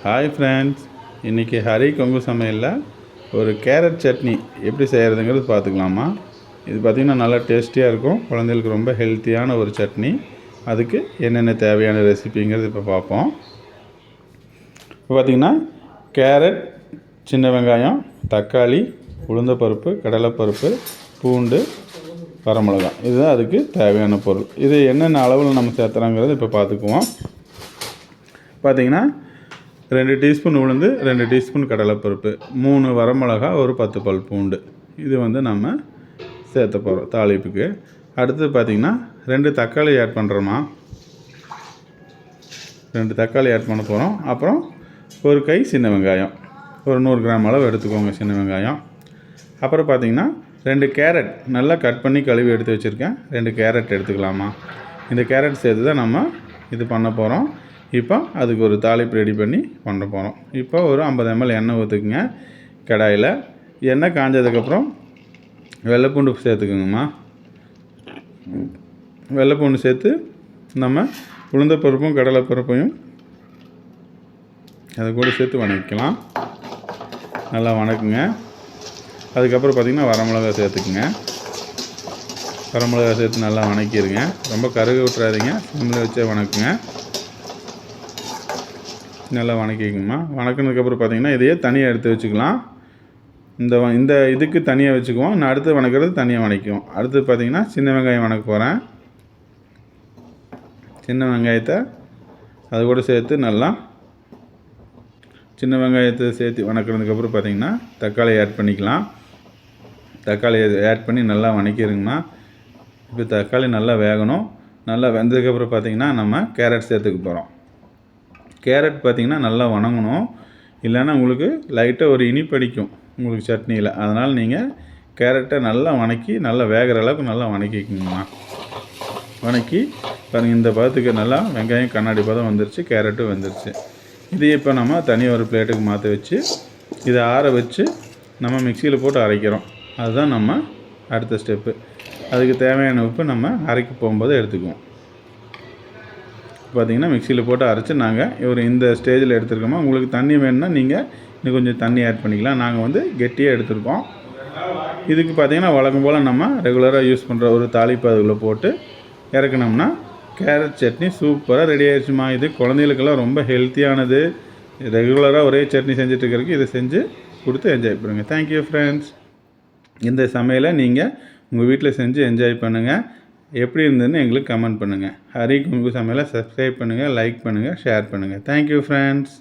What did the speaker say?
Hi friends, இன்றைக்கி ஹரி கொங்கு சமையலில் ஒரு கேரட் சட்னி எப்படி செய்கிறதுங்கிறது பார்த்துக்கலாமா. இது பார்த்திங்கன்னா நல்லா டேஸ்டியாக இருக்கும், குழந்தைகளுக்கு ரொம்ப ஹெல்த்தியான ஒரு சட்னி. அதுக்கு என்னென்ன தேவையான ரெசிபிங்கிறது இப்போ பார்ப்போம். இப்போ பார்த்திங்கன்னா கேரட், சின்ன வெங்காயம், தக்காளி, உளுந்தப்பருப்பு, கடலைப்பருப்பு, பூண்டு, வரமிளகாய், இதுதான் அதுக்கு தேவையான பொருள். இது என்னென்ன அளவில் நம்ம சேர்த்துறாங்கிறது இப்போ பார்த்துக்குவோம். பார்த்திங்கன்னா 2 டீஸ்பூன் உளுந்து, 2 டீஸ்பூன் கடலைப்பருப்பு, 3 வரமிளகா, ஒரு 10 பல் பூண்டு, இது நம்ம சேர்த்த போகிறோம் தாளிப்புக்கு. அடுத்தது பார்த்திங்கன்னா 2 தக்காளி ஆட் பண்ணுறோமா. 2 தக்காளி ஆட் பண்ண போகிறோம். அப்புறம் ஒரு கை சின்ன வெங்காயம், ஒரு 100 கிராம் அளவு எடுத்துக்கோங்க சின்ன வெங்காயம். அப்புறம் பார்த்திங்கன்னா 2 கேரட் நல்லா கட் பண்ணி கழுவி எடுத்து வச்சுருக்கேன். 2 கேரட் எடுத்துக்கலாமா. இந்த கேரட் சேர்த்து தான் நம்ம இது பண்ண போகிறோம். இப்போ அதுக்கு ஒரு தாளிப்பு ரெடி பண்ணி பண்ண போகிறோம். இப்போ ஒரு 50 ml எண்ணெய் ஊற்றுக்குங்க கடாயில். எண்ணெய் காஞ்சதுக்கப்புறம் வெள்ளைப்பூண்டு சேர்த்துக்குங்கம்மா. வெள்ளைப்பூண்டு சேர்த்து நம்ம உளுந்தப்பருப்பும் கடலைப்பருப்பையும் அதை கூட சேர்த்து வணக்கிக்கலாம். நல்லா வணக்குங்க. அதுக்கப்புறம் பார்த்திங்கன்னா வரமிளகா சேர்த்துக்குங்க. வரமிளகா சேர்த்து நல்லா வணக்கிடுங்க. ரொம்ப கருக விட்டுறாதீங்க, சிம்மில் வச்சே வணக்குங்க. நல்லா வணக்கிக்குமா. வணக்கினதுக்கப்புறம் பார்த்திங்கன்னா இதையே தனியாக எடுத்து வச்சுக்கலாம். இந்த இதுக்கு தனியாக வச்சுக்குவோம். நான் அடுத்து வணக்கிறது தனியாக வணக்குவோம். அடுத்து பார்த்திங்கன்னா சின்ன வெங்காயம் வணக்க போகிறேன். சின்ன வெங்காயத்தை அது கூட சேர்த்து நல்லா சின்ன வெங்காயத்தை சேர்த்து வணக்கினதுக்கப்புறம் பார்த்திங்கன்னா தக்காளி ஆட் பண்ணிக்கலாம். தக்காளி ஆட் பண்ணி நல்லா வணக்கிடுங்கம்மா. இப்போ தக்காளி நல்லா வேகணும். நல்லா வெந்ததுக்கப்புறம் பார்த்திங்கன்னா நம்ம கேரட் சேர்த்துக்க போகிறோம். கேரட் பார்த்திங்கன்னா நல்லா வணங்கணும், இல்லைன்னா உங்களுக்கு லைட்டாக ஒரு இனிப்படிக்கும் உங்களுக்கு சட்னியில். அதனால் நீங்கள் கேரட்டை நல்லா வணக்கி நல்லா வேகிற அளவுக்கு நல்லா வணக்கிக்கணுங்கண்ணா. வணக்கி பாருங்கள், இந்த பதத்துக்கு நல்லா வெங்காயம் கண்ணாடி பதம் வந்துருச்சு, கேரட்டும் வந்துருச்சு. இதையே இப்போ நம்ம தனியாக ஒரு பிளேட்டுக்கு மாற்ற வச்சு இதை ஆற வச்சு நம்ம மிக்சியில் போட்டு அரைக்கிறோம். அதுதான் நம்ம அடுத்த ஸ்டெப்பு. அதுக்கு தேவையான உப்பு நம்ம அரைக்க போகும்போது எடுத்துக்குவோம். பார்த்திங்கன்னா மிக்சியில் போட்டு அரைச்சி நாங்கள் இந்த ஸ்டேஜில் எடுத்துருக்கோமா. உங்களுக்கு தண்ணி வேணும்னா நீங்கள் இன்னும் கொஞ்சம் தண்ணி ஆட் பண்ணிக்கலாம். நாங்கள் கெட்டியாக எடுத்துருக்கோம். இதுக்கு பார்த்திங்கன்னா வழக்கம் போல் நம்ம ரெகுலராக யூஸ் பண்ணுற ஒரு தாளிப்பு அதுக்குள்ளே போட்டு இறக்குனோம்னா கேரட் சட்னி சூப்பராக ரெடி ஆகிடுச்சுமா. இது குழந்தைகளுக்கெல்லாம் ரொம்ப ஹெல்த்தியானது. ரெகுலராக ஒரே சட்னி செஞ்சுட்ருக்கிறதுக்கு இதை செஞ்சு கொடுத்து என்ஜாய் பண்ணுங்கள். Thank you friends. இந்த சமையலை நீங்கள் உங்கள் வீட்டில் செஞ்சு என்ஜாய் பண்ணுங்கள். எப்படி இருந்ததுன்னு எங்களுக்கு கமெண்ட் பண்ணுங்கள். ஹரி கொங்கு சமையலை சப்ஸ்கிரைப் பண்ணுங்கள், லைக் பண்ணுங்கள், ஷேர் பண்ணுங்கள். Thank you friends.